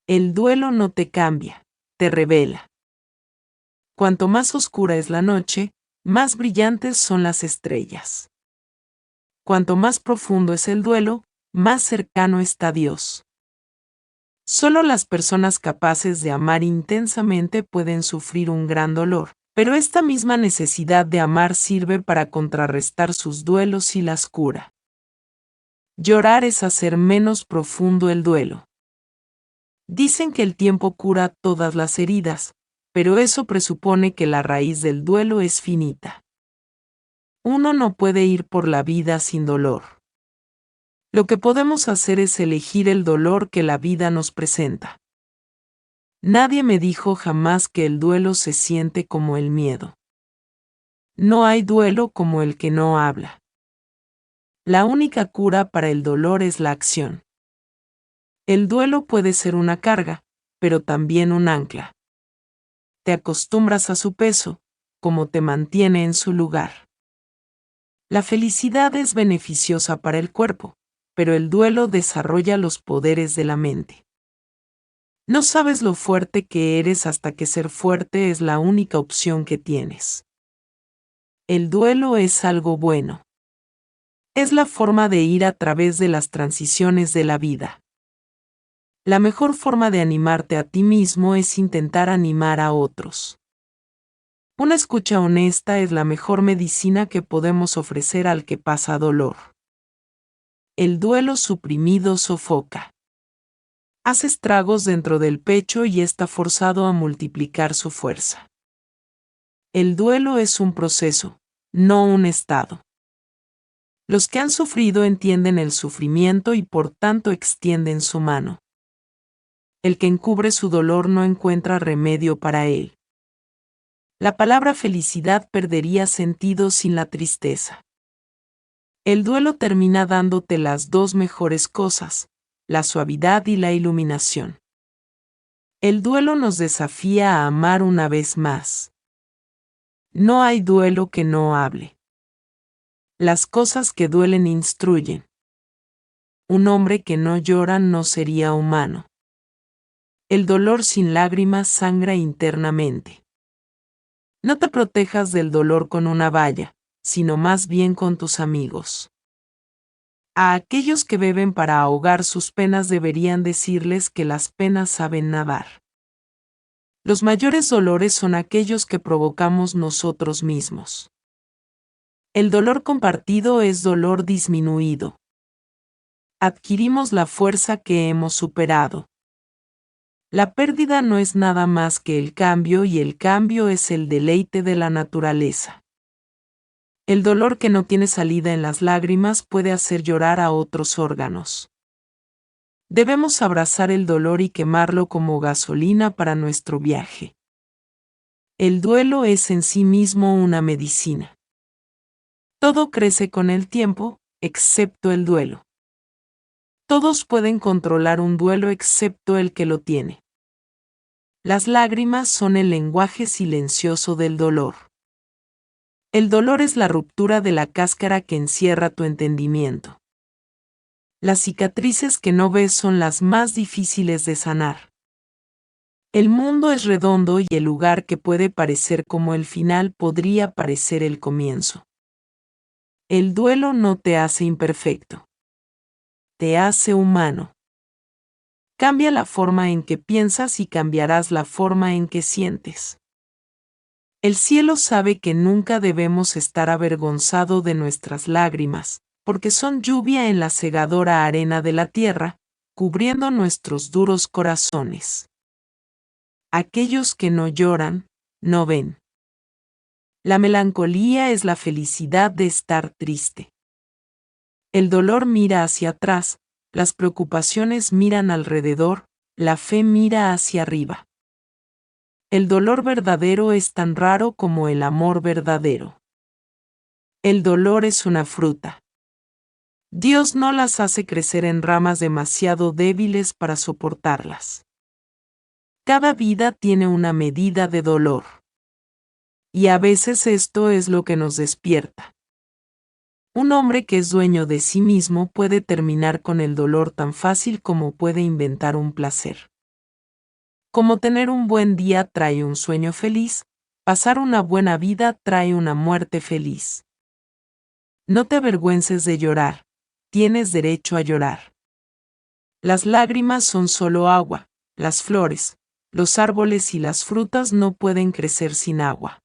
El duelo no te cambia, te revela. Cuanto más oscura es la noche, más brillantes son las estrellas. Cuanto más profundo es el duelo, más cercano está Dios. Solo las personas capaces de amar intensamente pueden sufrir un gran dolor, pero esta misma necesidad de amar sirve para contrarrestar sus duelos y las cura. Llorar es hacer menos profundo el duelo. Dicen que el tiempo cura todas las heridas, pero eso presupone que la raíz del duelo es finita. Uno no puede ir por la vida sin dolor. Lo que podemos hacer es elegir el dolor que la vida nos presenta. Nadie me dijo jamás que el duelo se siente como el miedo. No hay duelo como el que no habla. La única cura para el dolor es la acción. El duelo puede ser una carga, pero también un ancla. Te acostumbras a su peso, como te mantiene en su lugar. La felicidad es beneficiosa para el cuerpo, pero el duelo desarrolla los poderes de la mente. No sabes lo fuerte que eres hasta que ser fuerte es la única opción que tienes. El duelo es algo bueno. Es la forma de ir a través de las transiciones de la vida. La mejor forma de animarte a ti mismo es intentar animar a otros. Una escucha honesta es la mejor medicina que podemos ofrecer al que pasa dolor. El duelo suprimido sofoca. Hace estragos dentro del pecho y está forzado a multiplicar su fuerza. El duelo es un proceso, no un estado. Los que han sufrido entienden el sufrimiento y por tanto extienden su mano. El que encubre su dolor no encuentra remedio para él. La palabra felicidad perdería sentido sin la tristeza. El duelo termina dándote las dos mejores cosas, la suavidad y la iluminación. El duelo nos desafía a amar una vez más. No hay duelo que no hable. Las cosas que duelen instruyen. Un hombre que no llora no sería humano. El dolor sin lágrimas sangra internamente. No te protejas del dolor con una valla, sino más bien con tus amigos. A aquellos que beben para ahogar sus penas deberían decirles que las penas saben nadar. Los mayores dolores son aquellos que provocamos nosotros mismos. El dolor compartido es dolor disminuido. Adquirimos la fuerza que hemos superado. La pérdida no es nada más que el cambio y el cambio es el deleite de la naturaleza. El dolor que no tiene salida en las lágrimas puede hacer llorar a otros órganos. Debemos abrazar el dolor y quemarlo como gasolina para nuestro viaje. El duelo es en sí mismo una medicina. Todo crece con el tiempo, excepto el duelo. Todos pueden controlar un duelo excepto el que lo tiene. Las lágrimas son el lenguaje silencioso del dolor. El dolor es la ruptura de la cáscara que encierra tu entendimiento. Las cicatrices que no ves son las más difíciles de sanar. El mundo es redondo y el lugar que puede parecer como el final podría parecer el comienzo. El duelo no te hace imperfecto. Te hace humano. Cambia la forma en que piensas y cambiarás la forma en que sientes. El cielo sabe que nunca debemos estar avergonzados de nuestras lágrimas, porque son lluvia en la segadora arena de la tierra, cubriendo nuestros duros corazones. Aquellos que no lloran, no ven. La melancolía es la felicidad de estar triste. El dolor mira hacia atrás, las preocupaciones miran alrededor, la fe mira hacia arriba. El dolor verdadero es tan raro como el amor verdadero. El dolor es una fruta. Dios no las hace crecer en ramas demasiado débiles para soportarlas. Cada vida tiene una medida de dolor. Y a veces esto es lo que nos despierta. Un hombre que es dueño de sí mismo puede terminar con el dolor tan fácil como puede inventar un placer. Como tener un buen día trae un sueño feliz, pasar una buena vida trae una muerte feliz. No te avergüences de llorar, tienes derecho a llorar. Las lágrimas son solo agua, las flores, los árboles y las frutas no pueden crecer sin agua.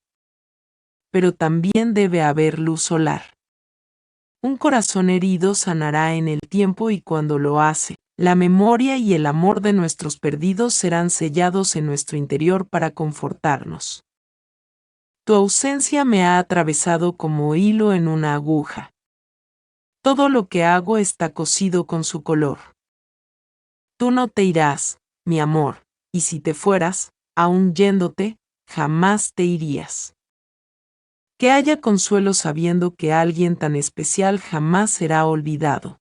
Pero también debe haber luz solar. Un corazón herido sanará en el tiempo y cuando lo hace, la memoria y el amor de nuestros perdidos serán sellados en nuestro interior para confortarnos. Tu ausencia me ha atravesado como hilo en una aguja. Todo lo que hago está cosido con su color. Tú no te irás, mi amor, y si te fueras, aun yéndote, jamás te irías. Que haya consuelo sabiendo que alguien tan especial jamás será olvidado.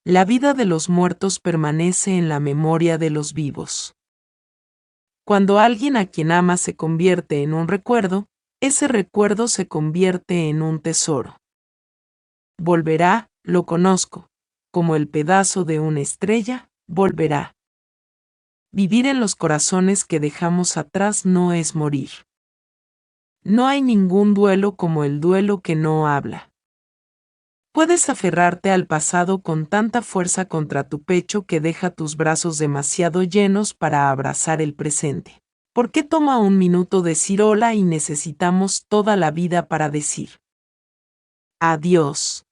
La vida de los muertos permanece en la memoria de los vivos. Cuando alguien a quien amas se convierte en un recuerdo, ese recuerdo se convierte en un tesoro. Volverá, lo conozco, como el pedazo de una estrella, volverá. Vivir en los corazones que dejamos atrás no es morir. No hay ningún duelo como el duelo que no habla. Puedes aferrarte al pasado con tanta fuerza contra tu pecho que deja tus brazos demasiado llenos para abrazar el presente. ¿Por qué toma un minuto decir hola y necesitamos toda la vida para decir adiós?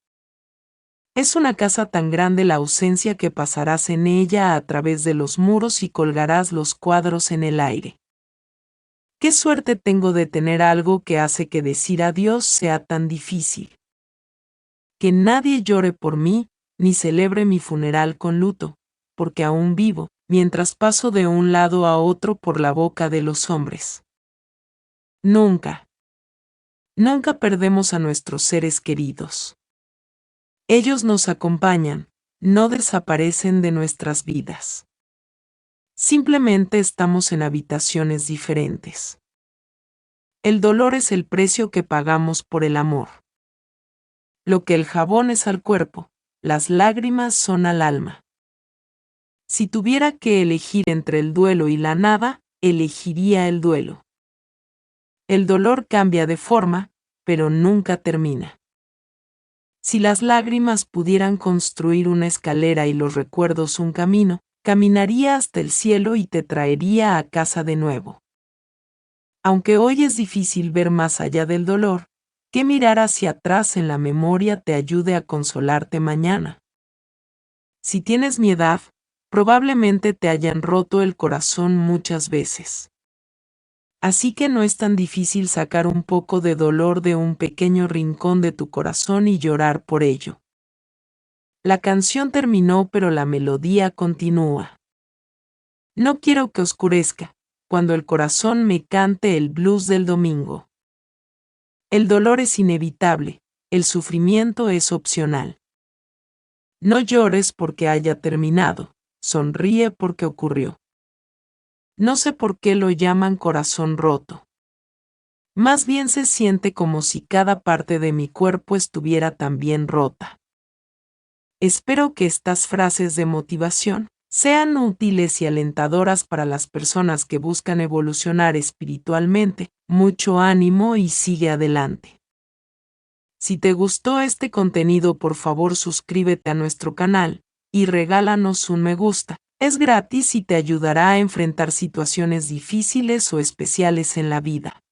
Es una casa tan grande la ausencia que pasarás en ella a través de los muros y colgarás los cuadros en el aire. Qué suerte tengo de tener algo que hace que decir adiós sea tan difícil. Que nadie llore por mí, ni celebre mi funeral con luto, porque aún vivo, mientras paso de un lado a otro por la boca de los hombres. Nunca, nunca perdemos a nuestros seres queridos. Ellos nos acompañan, no desaparecen de nuestras vidas. Simplemente estamos en habitaciones diferentes. El dolor es el precio que pagamos por el amor. Lo que el jabón es al cuerpo, las lágrimas son al alma. Si tuviera que elegir entre el duelo y la nada, elegiría el duelo. El dolor cambia de forma, pero nunca termina. Si las lágrimas pudieran construir una escalera y los recuerdos un camino, caminaría hasta el cielo y te traería a casa de nuevo. Aunque hoy es difícil ver más allá del dolor, que mirar hacia atrás en la memoria te ayude a consolarte mañana. Si tienes mi edad, probablemente te hayan roto el corazón muchas veces. Así que no es tan difícil sacar un poco de dolor de un pequeño rincón de tu corazón y llorar por ello. La canción terminó, pero la melodía continúa. No quiero que oscurezca, cuando el corazón me cante el blues del domingo. El dolor es inevitable, el sufrimiento es opcional. No llores porque haya terminado, sonríe porque ocurrió. No sé por qué lo llaman corazón roto. Más bien se siente como si cada parte de mi cuerpo estuviera también rota. Espero que estas frases de motivación sean útiles y alentadoras para las personas que buscan evolucionar espiritualmente. Mucho ánimo y sigue adelante. Si te gustó este contenido, por favor suscríbete a nuestro canal y regálanos un me gusta. Es gratis y te ayudará a enfrentar situaciones difíciles o especiales en la vida.